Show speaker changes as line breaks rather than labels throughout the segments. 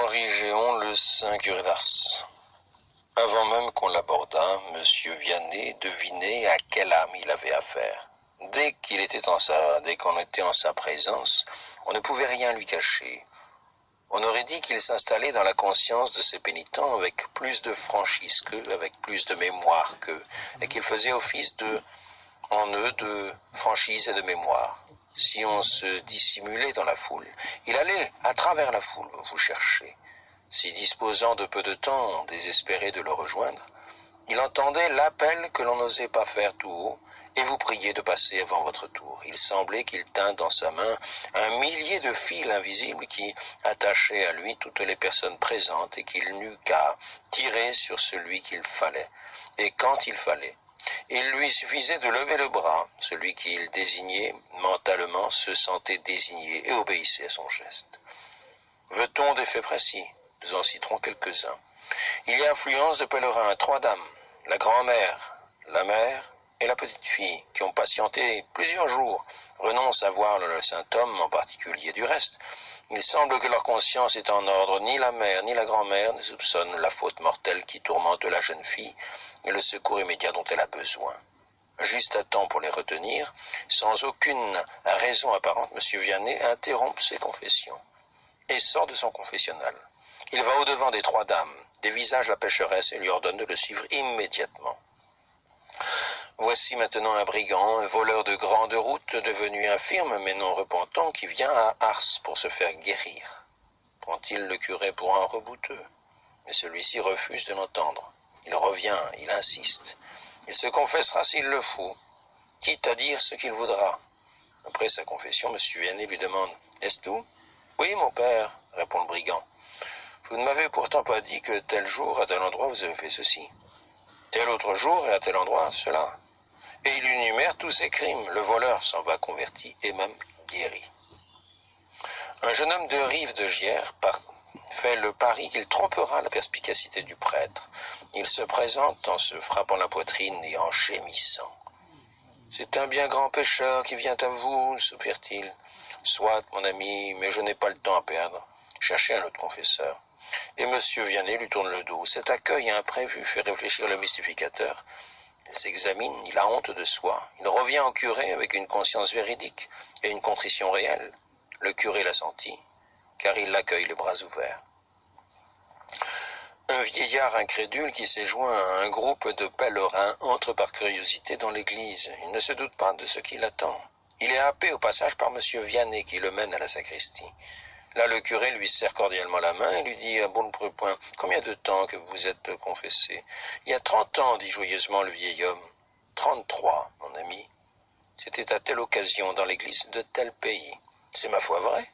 Henri Géon, le saint curé d'Ars. Avant même qu'on l'abordât, M. Vianney devinait à quelle âme il avait affaire. Dès qu'on était en sa présence, on ne pouvait rien lui cacher. On aurait dit qu'il s'installait dans la conscience de ses pénitents avec plus de franchise qu'eux, avec plus de mémoire qu'eux, et qu'il faisait office en eux de franchise et de mémoire. Si on se dissimulait dans la foule, il allait à travers la foule vous chercher. Si disposant de peu de temps, on désespérait de le rejoindre, il entendait l'appel que l'on n'osait pas faire tout haut, et vous priait de passer avant votre tour. Il semblait qu'il tint dans sa main un millier de fils invisibles qui attachaient à lui toutes les personnes présentes et qu'il n'eut qu'à tirer sur celui qu'il fallait, et quand il fallait. Il lui suffisait de lever le bras. Celui qu'il désignait mentalement se sentait désigné et obéissait à son geste. Veut-on des faits précis? Nous en citerons quelques-uns. Il y a affluence de pèlerins, 3 dames, la grand-mère, la mère et la petite-fille, qui ont patienté plusieurs jours, renoncent à voir le saint homme, en particulier du reste. Il semble que leur conscience est en ordre. Ni la mère ni la grand-mère ne soupçonnent la faute mortelle qui tourmente la jeune fille et le secours immédiat dont elle a besoin. Juste à temps pour les retenir, sans aucune raison apparente, M. Vianney interrompt ses confessions et sort de son confessionnal. Il va au-devant des 3 dames, dévisage la pécheresse et lui ordonne de le suivre immédiatement. Voici maintenant un brigand, un voleur de grande route, devenu infirme mais non repentant, qui vient à Ars pour se faire guérir. Prend-il le curé pour un rebouteux? Mais celui-ci refuse de l'entendre. Il revient, il insiste. Il se confessera s'il le faut, quitte à dire ce qu'il voudra. Après sa confession, M. Vianney lui demande « Est-ce tout ?»« Oui, mon père, » répond le brigand. « Vous ne m'avez pourtant pas dit que tel jour, à tel endroit, vous avez fait ceci. Tel autre jour, et à tel endroit, cela. » Et il énumère tous ses crimes. Le voleur s'en va converti et même guéri. Un jeune homme de Rive de Giers fait le pari qu'il trompera la perspicacité du prêtre. Il se présente en se frappant la poitrine et en gémissant. « C'est un bien grand pécheur qui vient à vous, soupire-t-il. Soit, mon ami, mais je n'ai pas le temps à perdre. Cherchez un autre confesseur. » Et M. Vianney lui tourne le dos. Cet accueil imprévu fait réfléchir le mystificateur. Il s'examine, il a honte de soi. Il revient au curé avec une conscience véridique et une contrition réelle. Le curé l'a senti, car il l'accueille les bras ouverts. Un vieillard incrédule qui s'est joint à un groupe de pèlerins entre par curiosité dans l'église. Il ne se doute pas de ce qui l'attend. Il est happé au passage par M. Vianney qui le mène à la sacristie. Là, le curé lui serre cordialement la main et lui dit à bon point « Combien de temps que vous êtes confessé ?»« Il y a 30 ans, dit joyeusement le vieil homme. »« 33, mon ami. C'était à telle occasion dans l'église de tel pays. »« C'est ma foi vrai.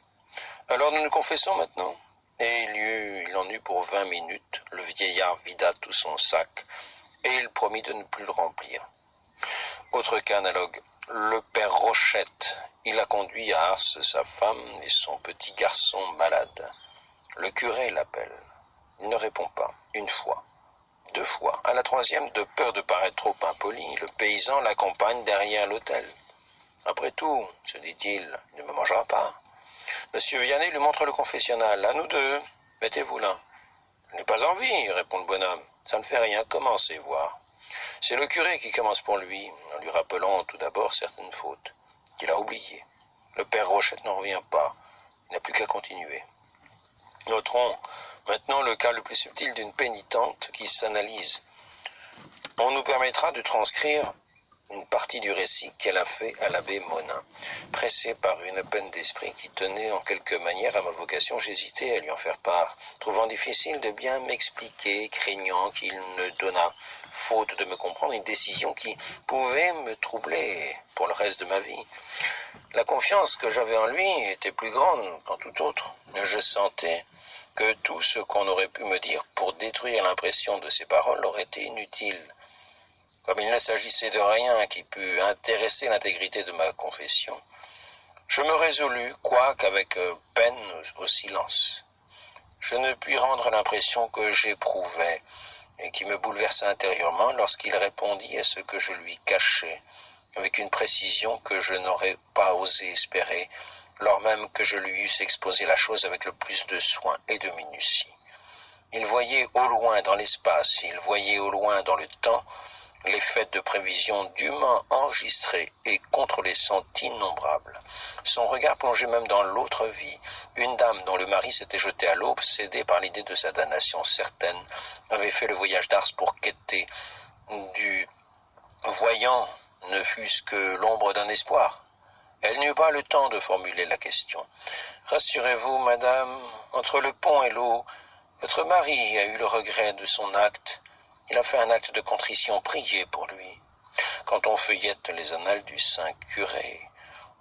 Alors nous nous confessons maintenant. » Et il en eut pour 20 minutes. Le vieillard vida tout son sac et il promit de ne plus le remplir. Autre cas analogue. Le père Rochette, il a conduit à Ars sa femme et son petit garçon malade. Le curé l'appelle. Il ne répond pas. 1 fois, 2 fois. À la 3e, de peur de paraître trop impoli, le paysan l'accompagne derrière l'autel. Après tout, se dit-il, il ne me mangera pas. Monsieur Vianney lui montre le confessionnal. À nous 2, mettez-vous là. Je n'ai pas envie, répond le bonhomme. Ça ne fait rien, commencez voir. C'est le curé qui commence pour lui, en lui rappelant tout d'abord certaines fautes qu'il a oubliées. Le père Rochette n'en revient pas, il n'a plus qu'à continuer. Noterons maintenant le cas le plus subtil d'une pénitente qui s'analyse. On nous permettra de transcrire une partie du récit qu'elle a fait à l'abbé Monin. Pressé par une peine d'esprit qui tenait en quelque manière à ma vocation, j'hésitais à lui en faire part, trouvant difficile de bien m'expliquer, craignant qu'il ne donnât, faute de me comprendre, une décision qui pouvait me troubler pour le reste de ma vie. La confiance que j'avais en lui était plus grande qu'en tout autre. Je sentais que tout ce qu'on aurait pu me dire pour détruire l'impression de ses paroles aurait été inutile. Comme il ne s'agissait de rien qui pût intéresser l'intégrité de ma confession, je me résolus, quoique avec peine, au silence. Je ne puis rendre l'impression que j'éprouvais et qui me bouleversa intérieurement lorsqu'il répondit à ce que je lui cachais, avec une précision que je n'aurais pas osé espérer, lors même que je lui eusse exposé la chose avec le plus de soin et de minutie. Il voyait au loin dans l'espace, il voyait au loin dans le temps, les faits de prévision dûment enregistrés et contre les sons innombrables. Son regard plongeait même dans l'autre vie. Une dame dont le mari s'était jeté à l'eau, obsédée par l'idée de sa damnation certaine, avait fait le voyage d'Ars pour quêter du voyant, ne fût-ce que l'ombre d'un espoir. Elle n'eut pas le temps de formuler la question. « Rassurez-vous, madame, entre le pont et l'eau, votre mari a eu le regret de son acte. Il a fait un acte de contrition, priez pour lui. Quand on feuillette les annales du saint curé,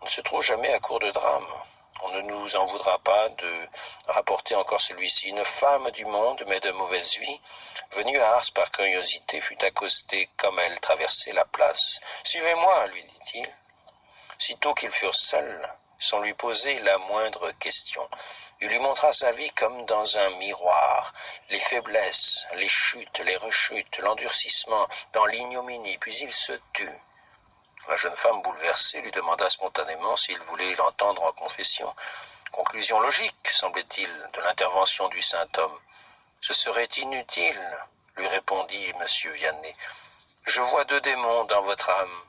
on ne se trouve jamais à court de drame. On ne nous en voudra pas de rapporter encore celui-ci. Une femme du monde, mais de mauvaise vie, venue à Ars par curiosité, fut accostée comme elle traversait la place. « Suivez-moi, lui dit-il. » Sitôt qu'ils furent seuls, sans lui poser la moindre question, il lui montra sa vie comme dans un miroir, les faiblesses, les chutes, les rechutes, l'endurcissement dans l'ignominie, puis il se tut. La jeune femme bouleversée lui demanda spontanément s'il voulait l'entendre en confession. Conclusion logique, semblait-il, de l'intervention du saint homme. « Ce serait inutile, lui répondit M. Vianney. Je vois deux démons dans votre âme,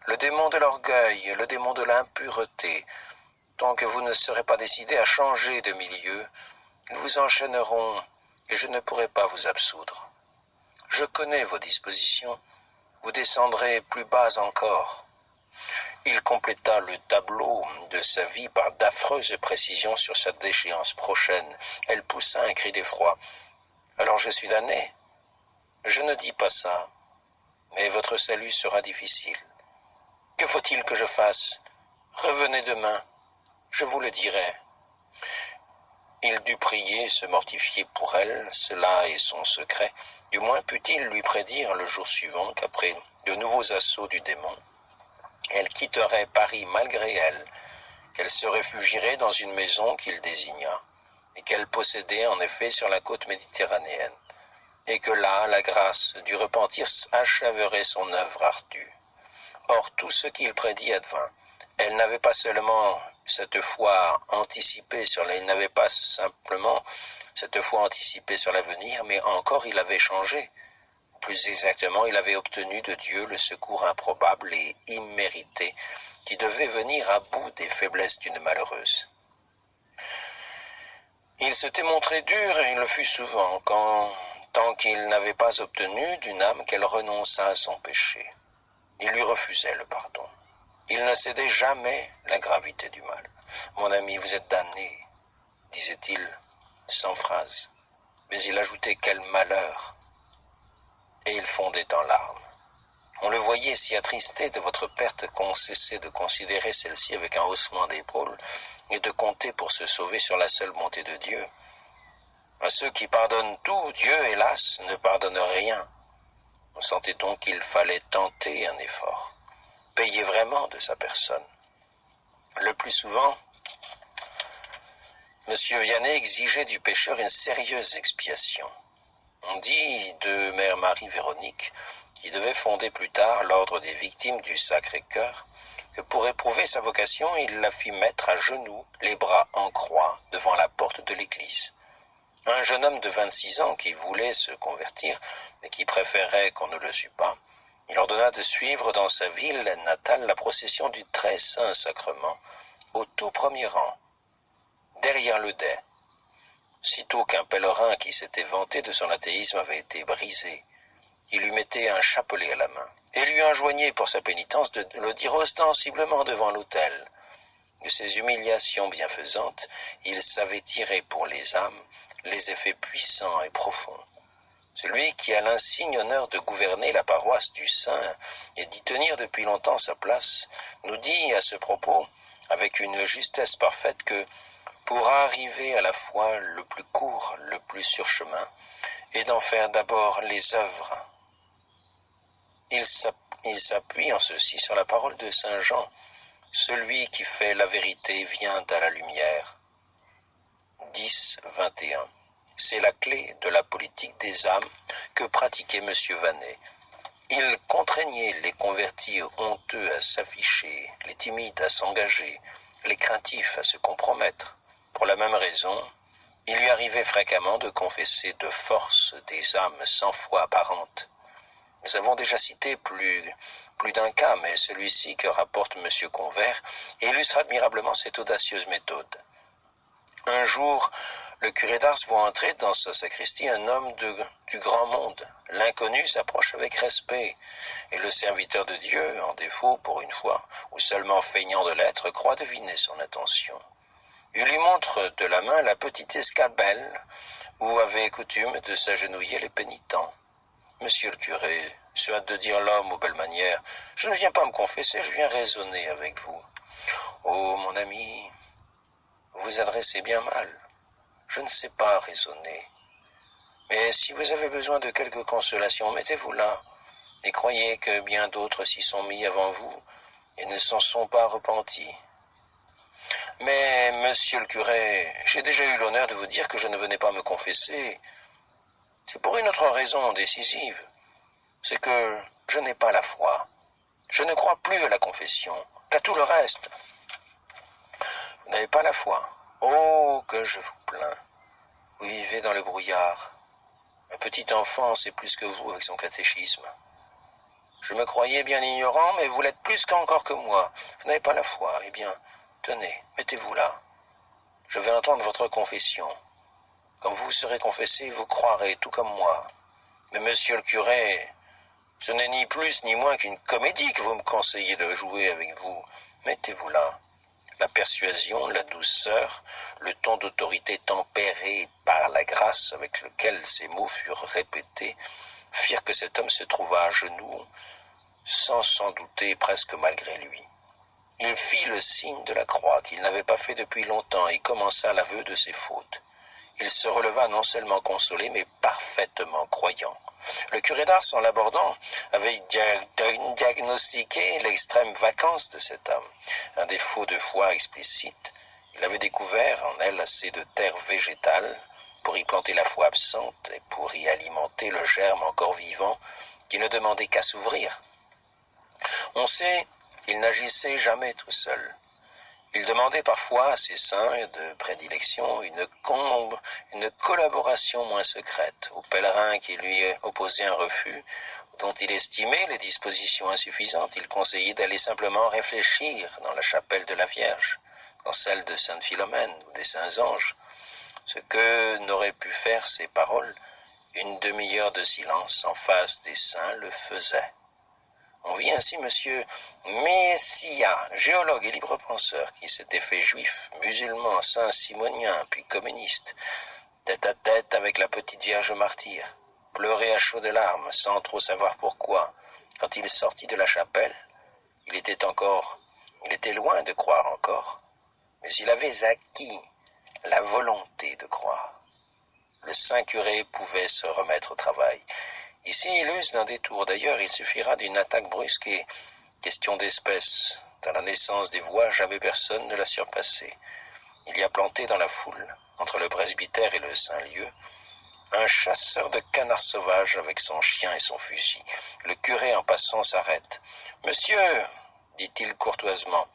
le démon de l'orgueil et le démon de l'impureté. Tant que vous ne serez pas décidé à changer de milieu, ils vous enchaîneront et je ne pourrai pas vous absoudre. Je connais vos dispositions, vous descendrez plus bas encore. » Il compléta le tableau de sa vie par d'affreuses précisions sur sa déchéance prochaine. Elle poussa un cri d'effroi. « Alors je suis damné. Je ne dis pas ça, mais votre salut sera difficile. Que faut-il que je fasse? Revenez demain, je vous le dirai. » Il dut prier, se mortifier pour elle, cela est son secret. Du moins put-il lui prédire le jour suivant qu'après de nouveaux assauts du démon, elle quitterait Paris malgré elle, qu'elle se réfugierait dans une maison qu'il désigna, et qu'elle possédait en effet sur la côte méditerranéenne, et que là, la grâce du repentir achèverait son œuvre ardue. Or, tout ce qu'il prédit advint. Elle n'avait pas seulement cette foi anticipée elle n'avait pas simplement cette foi anticipée sur l'avenir, mais encore il avait changé. Plus exactement, il avait obtenu de Dieu le secours improbable et immérité qui devait venir à bout des faiblesses d'une malheureuse. Il s'était montré dur, et il le fut souvent, tant qu'il n'avait pas obtenu d'une âme qu'elle renonçât à son péché. Il lui refusait le pardon. Il ne cédait jamais la gravité du mal. « Mon ami, vous êtes damné, » disait-il sans phrase, mais il ajoutait « quel malheur !» et il fondait en larmes. On le voyait si attristé de votre perte qu'on cessait de considérer celle-ci avec un haussement d'épaule et de compter pour se sauver sur la seule bonté de Dieu. À ceux qui pardonnent tout, Dieu, hélas, ne pardonne rien. On sentait donc qu'il fallait tenter un effort, payer vraiment de sa personne. Le plus souvent, M. Vianney exigeait du pécheur une sérieuse expiation. On dit de Mère Marie-Véronique, qui devait fonder plus tard l'ordre des victimes du Sacré-Cœur, que pour éprouver sa vocation, il la fit mettre à genoux, les bras en croix, devant la porte de l'église. Un jeune homme de 26 ans qui voulait se convertir, mais qui préférait qu'on ne le sût pas, il ordonna de suivre dans sa ville natale la procession du très saint sacrement, au tout premier rang, derrière le dais. Sitôt qu'un pèlerin qui s'était vanté de son athéisme avait été brisé, il lui mettait un chapelet à la main et lui enjoignait pour sa pénitence de le dire ostensiblement devant l'autel. De ces humiliations bienfaisantes, il savait tirer pour les âmes les effets puissants et profonds. Celui qui a l'insigne honneur de gouverner la paroisse du Saint et d'y tenir depuis longtemps sa place, nous dit à ce propos, avec une justesse parfaite, que pour arriver à la foi le plus court, le plus sûr chemin, et d'en faire d'abord les œuvres. Il s'appuie en ceci sur la parole de saint Jean. Celui qui fait la vérité vient à la lumière. 10-21. C'est la clé de la politique des âmes que pratiquait M. Vianney. Il contraignait les convertis honteux à s'afficher, les timides à s'engager, les craintifs à se compromettre. Pour la même raison, il lui arrivait fréquemment de confesser de force des âmes sans foi apparentes. Nous avons déjà cité plus d'un cas, mais celui-ci que rapporte M. Convert illustre admirablement cette audacieuse méthode. Un jour, le curé d'Ars voit entrer dans sa sacristie un homme du grand monde. L'inconnu s'approche avec respect, et le serviteur de Dieu, en défaut pour une fois, ou seulement feignant de l'être, croit deviner son intention. Il lui montre de la main la petite escabelle où avaient coutume de s'agenouiller les pénitents. « Monsieur le curé, se hâte de dire l'homme aux belles manières, je ne viens pas me confesser, je viens raisonner avec vous. Oh, mon ami, vous adressez bien mal. Je ne sais pas raisonner. Mais si vous avez besoin de quelque consolation, mettez-vous là, et croyez que bien d'autres s'y sont mis avant vous et ne s'en sont pas repentis. Mais, monsieur le curé, j'ai déjà eu l'honneur de vous dire que je ne venais pas me confesser. C'est pour une autre raison décisive. C'est que je n'ai pas la foi. Je ne crois plus à la confession, qu'à tout le reste. Vous n'avez pas la foi. Oh, que je vous plains. Vous vivez dans le brouillard. Un petit enfant sait plus que vous avec son catéchisme. Je me croyais bien ignorant, mais vous l'êtes plus qu'encore que moi. Vous n'avez pas la foi. Eh bien, tenez, mettez-vous là. Je vais entendre votre confession. Quand vous serez confessé, vous croirez, tout comme moi. Mais monsieur le curé, ce n'est ni plus ni moins qu'une comédie que vous me conseillez de jouer avec vous. Mettez-vous là. La persuasion, la douceur, le ton d'autorité tempéré par la grâce avec lequel ces mots furent répétés, firent que cet homme se trouva à genoux, sans s'en douter presque malgré lui. Il fit le signe de la croix qu'il n'avait pas fait depuis longtemps et commença l'aveu de ses fautes. Il se releva non seulement consolé, mais parfaitement croyant. Le curé d'Ars, en l'abordant, avait diagnostiqué l'extrême vacance de cet homme. Un défaut de foi explicite. Il avait découvert en elle assez de terre végétale pour y planter la foi absente et pour y alimenter le germe encore vivant qui ne demandait qu'à s'ouvrir. On sait, il n'agissait jamais tout seul. Il demandait parfois à ses saints de prédilection une collaboration moins secrète, aux pèlerins qui lui opposaient un refus, dont il estimait les dispositions insuffisantes. Il conseillait d'aller simplement réfléchir dans la chapelle de la Vierge, dans celle de Sainte Philomène ou des Saints Anges, ce que n'auraient pu faire ces paroles. Une demi-heure de silence en face des saints le faisait. On vit ainsi M. Messia, géologue et libre-penseur, qui s'était fait juif, musulman, saint-simonien, puis communiste, tête à tête avec la petite Vierge martyre, pleurer à chaudes larmes, sans trop savoir pourquoi. Quand il sortit de la chapelle, il était loin de croire encore, mais il avait acquis la volonté de croire. Le saint curé pouvait se remettre au travail. Ici, il use d'un détour. D'ailleurs, il suffira d'une attaque brusque et, question d'espèce, dans la naissance des voix, jamais personne ne l'a surpassé. Il y a planté dans la foule, entre le presbytère et le Saint-Lieu, un chasseur de canards sauvages avec son chien et son fusil. Le curé, en passant, s'arrête. « Monsieur, dit-il courtoisement,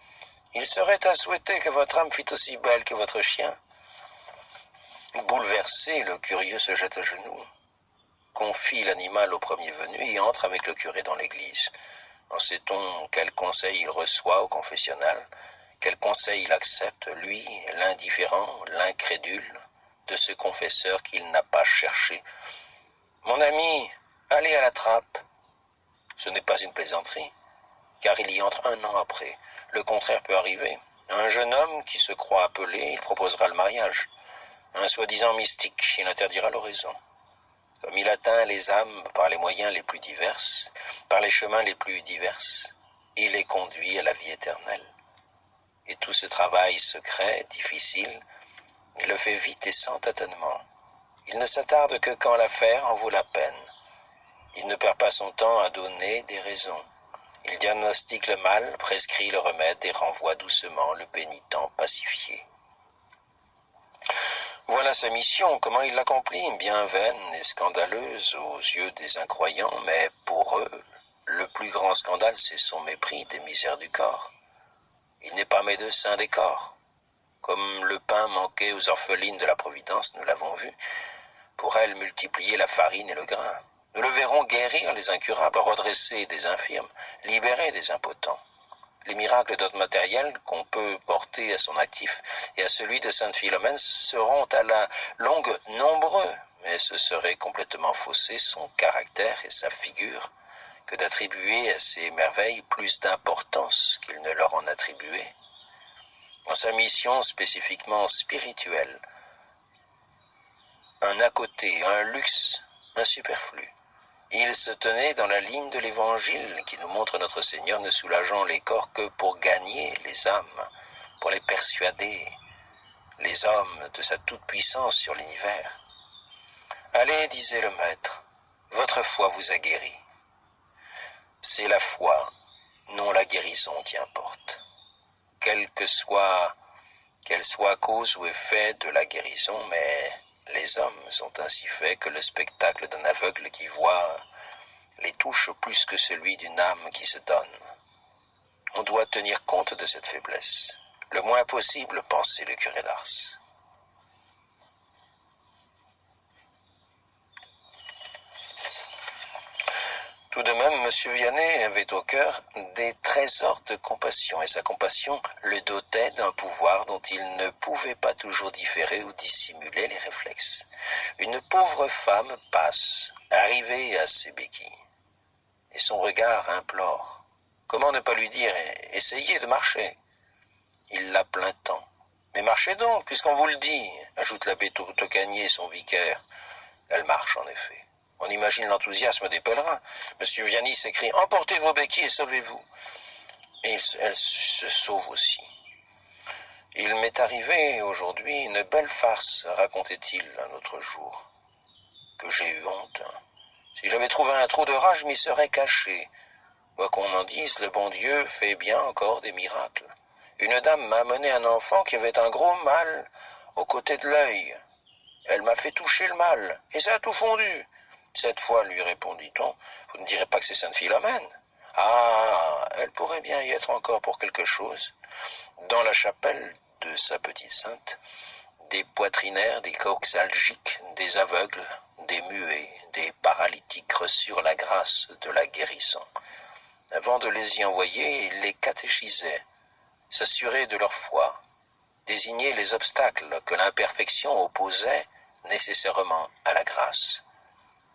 il serait à souhaiter que votre âme fût aussi belle que votre chien. » Bouleversé, le curieux se jette à genoux, confie l'animal au premier venu et entre avec le curé dans l'église. En sait-on quel conseil il reçoit au confessionnal, quel conseil il accepte, lui, l'indifférent, l'incrédule, de ce confesseur qu'il n'a pas cherché. « Mon ami, allez à la trappe. » Ce n'est pas une plaisanterie, car il y entre un an après. Le contraire peut arriver. Un jeune homme qui se croit appelé, il proposera le mariage. Un soi-disant mystique, il interdira l'oraison. Comme il atteint les âmes par les moyens les plus divers, par les chemins les plus divers, il les conduit à la vie éternelle. Et tout ce travail secret, difficile, il le fait vite et sans tâtonnement. Il ne s'attarde que quand l'affaire en vaut la peine. Il ne perd pas son temps à donner des raisons. Il diagnostique le mal, prescrit le remède et renvoie doucement le pénitent pacifié. Voilà sa mission, comment il l'accomplit, bien vaine et scandaleuse aux yeux des incroyants, mais pour eux, le plus grand scandale, c'est son mépris des misères du corps. Il n'est pas médecin des corps. Comme le pain manquait aux orphelines de la Providence, nous l'avons vu, pour elles multiplier la farine et le grain. Nous le verrons guérir les incurables, redresser des infirmes, libérer des impotents. Les miracles d'ordre matériel qu'on peut porter à son actif et à celui de Sainte Philomène seront à la longue nombreux, mais ce serait complètement fausser son caractère et sa figure que d'attribuer à ces merveilles plus d'importance qu'il ne leur en attribuait. Dans sa mission spécifiquement spirituelle, un à côté, un luxe, un superflu. Il se tenait dans la ligne de l'Évangile qui nous montre notre Seigneur ne soulageant les corps que pour gagner les âmes, pour les persuader, les hommes de sa toute-puissance sur l'univers. « Allez, disait le Maître, votre foi vous a guéri. » C'est la foi, non la guérison qui importe. Qu'elle soit cause ou effet de la guérison, mais les hommes sont ainsi faits que le spectacle d'un aveugle qui voit les touche plus que celui d'une âme qui se donne. On doit tenir compte de cette faiblesse, le moins possible, pensait le curé d'Ars. Tout de même, M. Vianney avait au cœur des trésors de compassion, et sa compassion le dotait d'un pouvoir dont il ne pouvait pas toujours différer ou dissimuler les réflexes. Une pauvre femme passe, arrivée à ses béquilles, et son regard implore. Comment ne pas lui dire « Essayez de marcher ». Il la plaint tant. « Mais marchez donc, puisqu'on vous le dit », ajoute l'abbé Tocanier, son vicaire. Elle marche, en effet. On imagine l'enthousiasme des pèlerins. M. Vianney s'écrie « Emportez vos béquilles et sauvez-vous ». Et elle se sauve aussi. « Il m'est arrivé aujourd'hui une belle farce, racontait-il un autre jour, que j'ai eu honte. Si j'avais trouvé un trou de rat, je m'y serais caché. Quoi qu'on en dise, le bon Dieu fait bien encore des miracles. Une dame m'a amené un enfant qui avait un gros mal au côté de l'œil. Elle m'a fait toucher le mal, et ça a tout fondu. Cette fois, lui répondit-on, vous ne direz pas que c'est Sainte Philomène. Ah, elle pourrait bien y être encore pour quelque chose. Dans la chapelle de sa petite sainte, des poitrinaires, des coxalgiques, des aveugles, des muets, des paralytiques reçurent la grâce de la guérison. Avant de les y envoyer, il les catéchisait, s'assurait de leur foi, désignait les obstacles que l'imperfection opposait nécessairement à la grâce.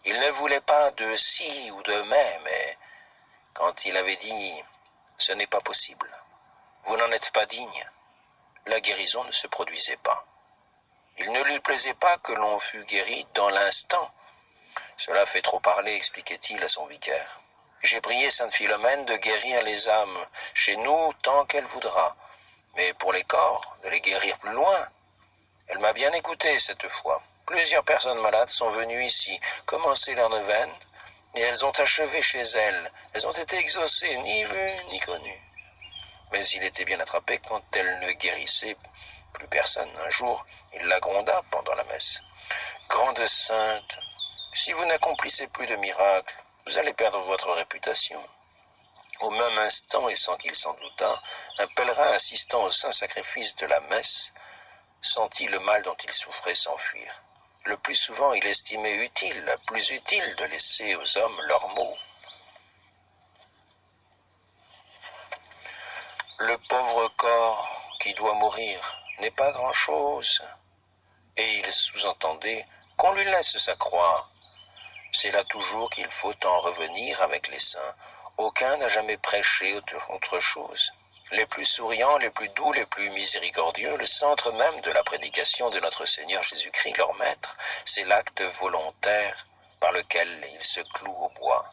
Il ne voulait pas de si ou de mais quand il avait dit « ce n'est pas possible, vous n'en êtes pas digne », la guérison ne se produisait pas. Il ne lui plaisait pas que l'on fût guéri dans l'instant. Cela fait trop parler, expliquait-il à son vicaire. J'ai prié Sainte Philomène de guérir les âmes chez nous tant qu'elle voudra, mais pour les corps, de les guérir plus loin. Elle m'a bien écouté cette fois. Plusieurs personnes malades sont venues ici, commencer leur neuvaine, et elles ont achevé chez elles. Elles ont été exaucées, ni vues ni connues. Mais il était bien attrapé quand elle ne guérissait plus personne. Un jour, il la gronda pendant la messe. « Grande sainte, si vous n'accomplissez plus de miracles, vous allez perdre votre réputation. » Au même instant, et sans qu'il s'en doutât, un pèlerin assistant au saint sacrifice de la messe sentit le mal dont il souffrait s'enfuir. Le plus souvent, il estimait plus utile de laisser aux hommes leurs maux. Le pauvre corps qui doit mourir n'est pas grand-chose. Et il sous-entendait qu'on lui laisse sa croix. C'est là toujours qu'il faut en revenir avec les saints. Aucun n'a jamais prêché autre chose. Les plus souriants, les plus doux, les plus miséricordieux, le centre même de la prédication de notre Seigneur Jésus-Christ, leur maître, c'est l'acte volontaire par lequel il se cloue au bois.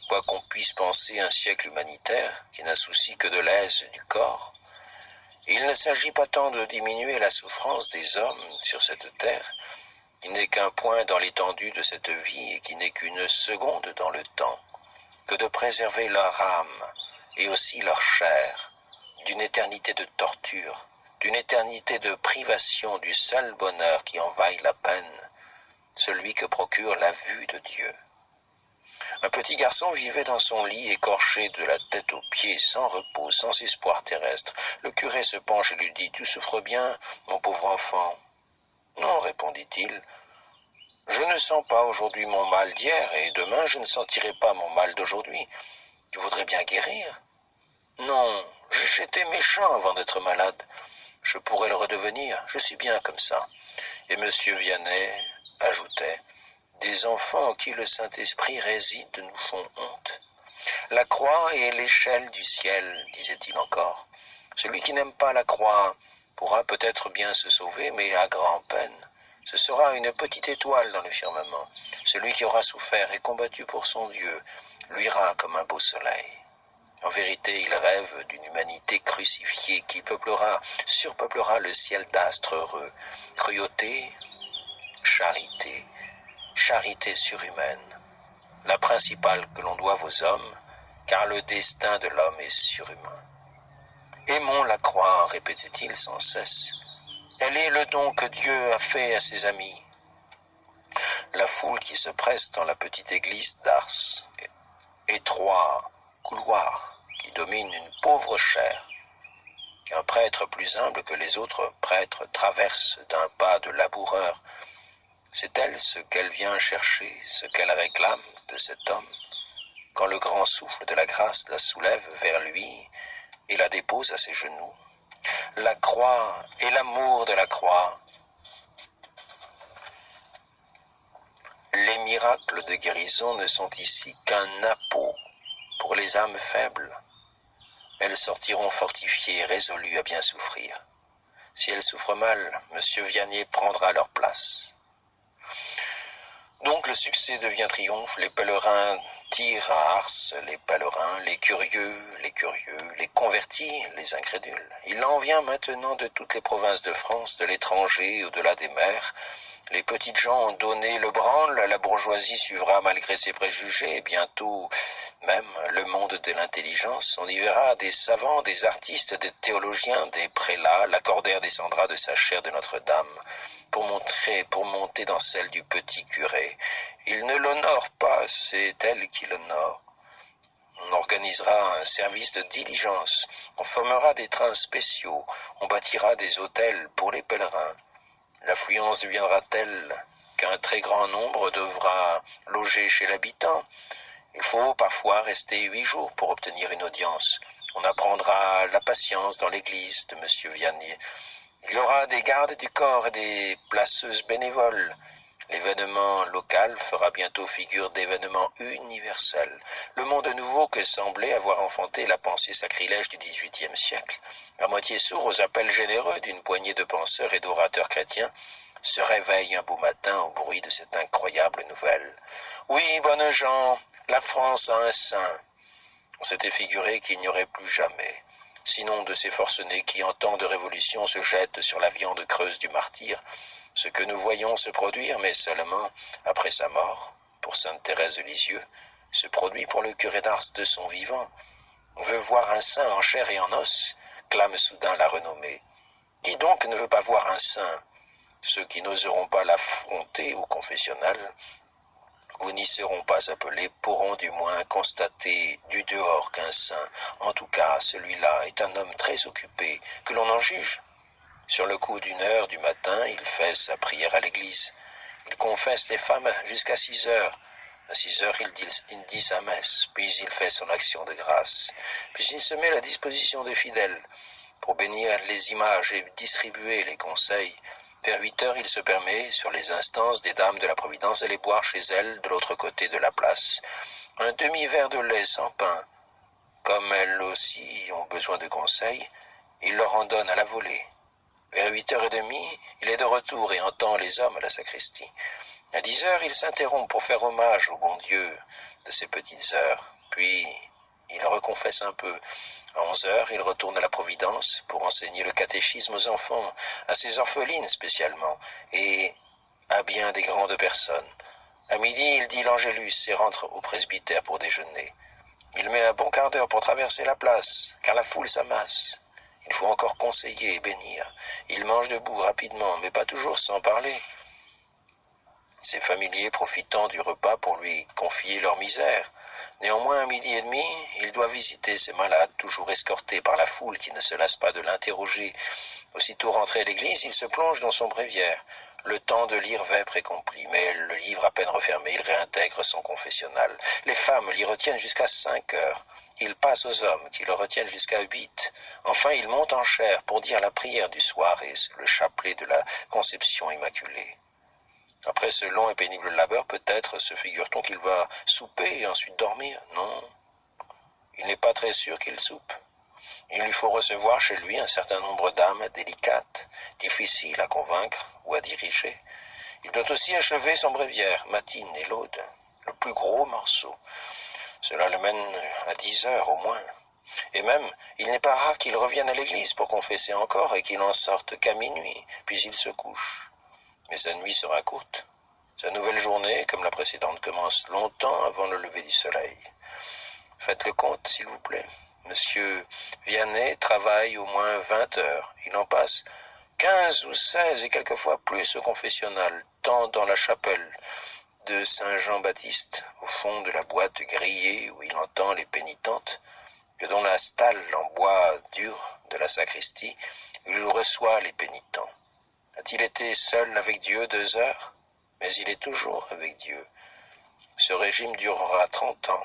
Quoi qu'on puisse penser un siècle humanitaire qui n'a souci que de l'aise du corps, il ne s'agit pas tant de diminuer la souffrance des hommes sur cette terre, qui n'est qu'un point dans l'étendue de cette vie et qui n'est qu'une seconde dans le temps, que de préserver leur âme et aussi leur chair d'une éternité de torture, d'une éternité de privation du seul bonheur qui en vaille la peine, celui que procure la vue de Dieu. Un petit garçon vivait dans son lit, écorché de la tête aux pieds, sans repos, sans espoir terrestre. Le curé se penche et lui dit: « Tu souffres bien, mon pauvre enfant ?» ?»« Non, répondit-il, je ne sens pas aujourd'hui mon mal d'hier, et demain je ne sentirai pas mon mal d'aujourd'hui. Tu voudrais bien guérir ? » ?»« Non, j'étais méchant avant d'être malade. Je pourrais le redevenir, je suis bien comme ça. » Et M. Vianney ajoutait: « Des enfants en qui le Saint-Esprit réside nous font honte. La croix est l'échelle du ciel, disait-il encore. Celui qui n'aime pas la croix pourra peut-être bien se sauver, mais à grand-peine. Ce sera une petite étoile dans le firmament. Celui qui aura souffert et combattu pour son Dieu luira comme un beau soleil. » En vérité, il rêve d'une humanité crucifiée qui surpeuplera le ciel d'astres heureux. Cruauté, charité, charité surhumaine, la principale que l'on doive aux hommes, car le destin de l'homme est surhumain. Aimons la croix, répétait-il sans cesse. Elle est le don que Dieu a fait à ses amis. La foule qui se presse dans la petite église d'Ars, étroit couloir qui domine une pauvre chair, qu'un prêtre plus humble que les autres prêtres traverse d'un pas de laboureur, c'est elle ce qu'elle vient chercher, ce qu'elle réclame de cet homme, quand le grand souffle de la grâce la soulève vers lui et la dépose à ses genoux. La croix et l'amour de la croix. Les miracles de guérison ne sont ici qu'un appôt pour les âmes faibles. Elles sortiront fortifiées, résolues à bien souffrir. Si elles souffrent mal, M. Vianney prendra leur place. Donc le succès devient triomphe, les pèlerins tirent à Ars, les pèlerins, les curieux, les convertis, les incrédules. Il en vient maintenant de toutes les provinces de France, de l'étranger, au-delà des mers. Les petites gens ont donné le branle, la bourgeoisie suivra malgré ses préjugés, et bientôt même le monde de l'intelligence. On y verra des savants, des artistes, des théologiens, des prélats. L'accordaire descendra de sa chaire de Notre-Dame pour monter dans celle du petit curé. Il ne l'honore pas, c'est elle qui l'honore. On organisera un service de diligence, on formera des trains spéciaux, on bâtira des hôtels pour les pèlerins. L'affluence deviendra telle qu'un très grand nombre devra loger chez l'habitant. Il faut parfois rester 8 jours pour obtenir une audience. On apprendra la patience dans l'église de M. Vianney. Il y aura des gardes du corps et des placeuses bénévoles. L'événement local fera bientôt figure d'événement universel. Le monde nouveau que semblait avoir enfanté la pensée sacrilège du XVIIIe siècle, à moitié sourd aux appels généreux d'une poignée de penseurs et d'orateurs chrétiens, se réveille un beau matin au bruit de cette incroyable nouvelle. Oui, bonnes gens, la France a un saint. On s'était figuré qu'il n'y aurait plus jamais, sinon de ces forcenés qui, en temps de révolution, se jettent sur la viande creuse du martyr, ce que nous voyons se produire, mais seulement après sa mort, pour sainte Thérèse de Lisieux, se produit pour le curé d'Ars de son vivant. On veut voir un saint en chair et en os, clame soudain la renommée. Qui donc ne veut pas voir un saint? Ceux qui n'oseront pas l'affronter au confessionnal, ou n'y seront pas appelés, pourront du moins constater du dehors qu'un saint, en tout cas celui-là, est un homme très occupé, que l'on en juge. Sur le coup d'1 heure du matin, il fait sa prière à l'église. Il confesse les femmes jusqu'à 6 heures. À 6 heures, il dit sa messe, puis il fait son action de grâce. Puis il se met à la disposition des fidèles pour bénir les images et distribuer les conseils. Vers 8 heures, il se permet, sur les instances des dames de la Providence, d'aller boire chez elles, de l'autre côté de la place, un demi-verre de lait sans pain. Comme elles aussi ont besoin de conseils, il leur en donne à la volée. Vers 8h30, il est de retour et entend les hommes à la sacristie. À 10 heures, il s'interrompt pour faire hommage au bon Dieu de ces petites heures. Puis, il reconfesse un peu. À 11 heures, il retourne à la Providence pour enseigner le catéchisme aux enfants, à ses orphelines spécialement, et à bien des grandes personnes. À midi, il dit l'Angélus et rentre au presbytère pour déjeuner. Il met un bon quart d'heure pour traverser la place, car la foule s'amasse. Il faut encore conseiller et bénir. Il mange debout rapidement, mais pas toujours sans parler. ses familiers profitant du repas pour lui confier leur misère. Néanmoins, à 12h30, il doit visiter ses malades, toujours escorté par la foule qui ne se lasse pas de l'interroger. Aussitôt rentré à l'église, il se plonge dans son bréviaire. Le temps de lire vêpres est accompli, mais le livre à peine refermé, il réintègre son confessionnal. Les femmes l'y retiennent jusqu'à 5 heures. Il passe aux hommes qui le retiennent jusqu'à 8. Enfin, il monte en chair pour dire la prière du soir et le chapelet de la Conception Immaculée. Après ce long et pénible labeur, peut-être se figure-t-on qu'il va souper et ensuite dormir. Non, il n'est pas très sûr qu'il soupe. Il lui faut recevoir chez lui un certain nombre d'âmes délicates, difficiles à convaincre ou à diriger. Il doit aussi achever son bréviaire, matine et laude, le plus gros morceau. Cela le mène à 10 heures au moins. Et même, il n'est pas rare qu'il revienne à l'église pour confesser encore et qu'il n'en sorte qu'à minuit, puis il se couche. Mais sa nuit sera courte. Sa nouvelle journée, comme la précédente, commence longtemps avant le lever du soleil. Faites le compte, s'il vous plaît. Monsieur Vianney travaille au moins 20 heures. Il en passe 15 ou 16 et quelquefois plus au confessionnal, tant dans la chapelle de Saint-Jean-Baptiste, au fond de la boîte grillée où il entend les pénitentes, que dans la stalle en bois dur de la sacristie, où il reçoit les pénitents. A-t-il été seul avec Dieu 2 heures? Mais il est toujours avec Dieu. Ce régime durera 30 ans.